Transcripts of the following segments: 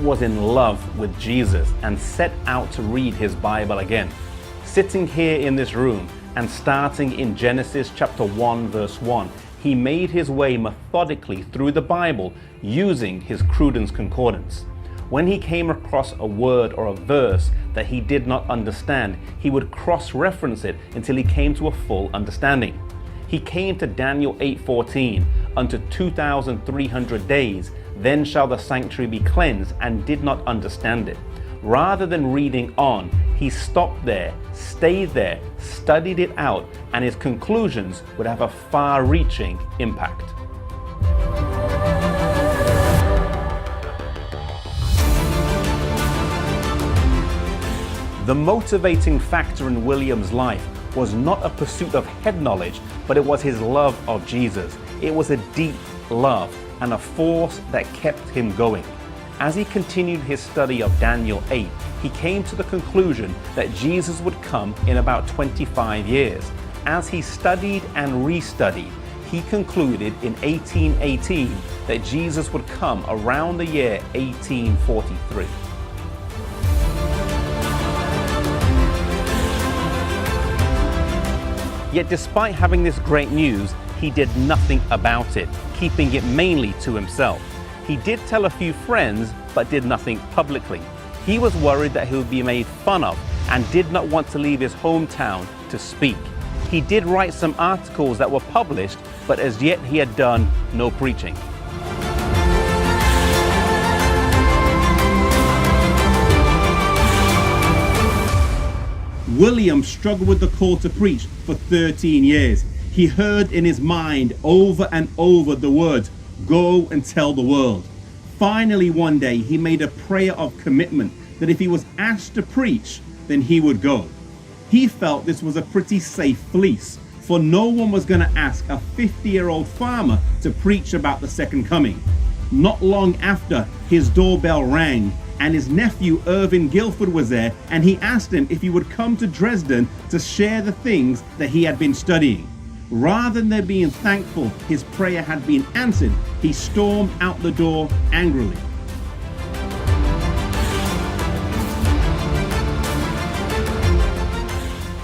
was in love with Jesus and set out to read his Bible again. Sitting here in this room and starting in Genesis chapter 1 verse 1, he made his way methodically through the Bible using his Cruden's Concordance. When he came across a word or a verse that he did not understand, he would cross-reference it until he came to a full understanding. He came to Daniel 8:14, unto 2,300 days, then shall the sanctuary be cleansed, and did not understand it. Rather than reading on, he stopped there, stayed there, studied it out, and his conclusions would have a far-reaching impact. The motivating factor in Vilijam's life was not a pursuit of head knowledge, but it was his love of Jesus. It was a deep love and a force that kept him going. As he continued his study of Daniel 8, he came to the conclusion that Jesus would come in about 25 years. As he studied and restudied, he concluded in 1818 that Jesus would come around the year 1843. Yet despite having this great news, he did nothing about it, keeping it mainly to himself. He did tell a few friends, but did nothing publicly. He was worried that he would be made fun of and did not want to leave his hometown to speak. He did write some articles that were published, but as yet he had done no preaching. Vilijam struggled with the call to preach for 13 years. He heard in his mind over and over the words, "Go and tell the world." Finally, one day, he made a prayer of commitment that if he was asked to preach, then he would go. He felt this was a pretty safe fleece, for no one was going to ask a 50-year-old farmer to preach about the second coming. Not long after, his doorbell rang, and his nephew Irvin Guilford was there, and he asked him if he would come to Dresden to share the things that he had been studying. Rather than being thankful his prayer had been answered, he stormed out the door angrily.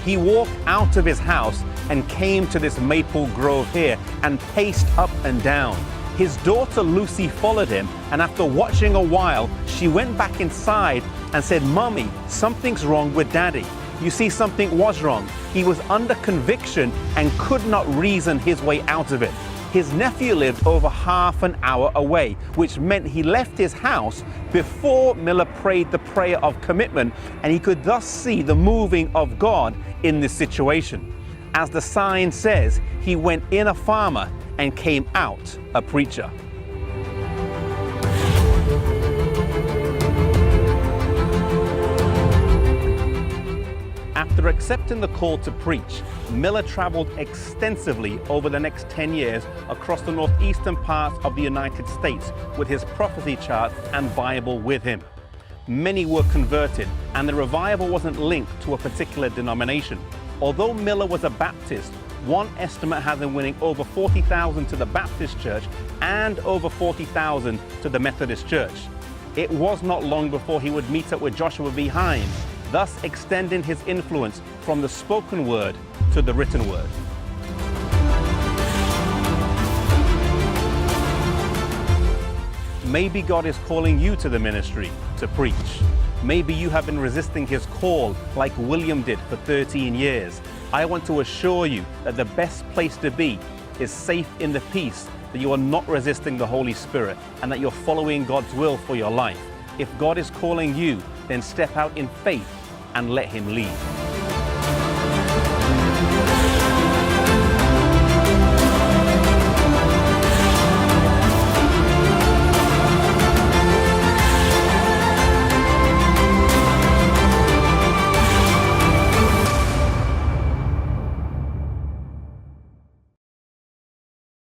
He walked out of his house and came to this maple grove here and paced up and down. His daughter Lucy followed him, and after watching a while, she went back inside and said, "Mommy, something's wrong with Daddy." You see, something was wrong. He was under conviction and could not reason his way out of it. His nephew lived over half an hour away, which meant he left his house before Miller prayed the prayer of commitment, and he could thus see the moving of God in this situation. As the sign says, he went in a farmer and came out a preacher. After accepting the call to preach, Miller traveled extensively over the next 10 years across the northeastern parts of the United States with his prophecy chart and Bible with him. Many were converted, and the revival wasn't linked to a particular denomination. Although Miller was a Baptist, one estimate has him winning over 40,000 to the Baptist church and over 40,000 to the Methodist church. It was not long before he would meet up with Joshua Vilijam, thus extending his influence from the spoken word to the written word. Maybe God is calling you to the ministry to preach. Maybe you have been resisting his call like Vilijam did for 13 years. I want to assure you that the best place to be is safe in the peace that you are not resisting the Holy Spirit and that you're following God's will for your life. If God is calling you, then step out in faith and let him lead.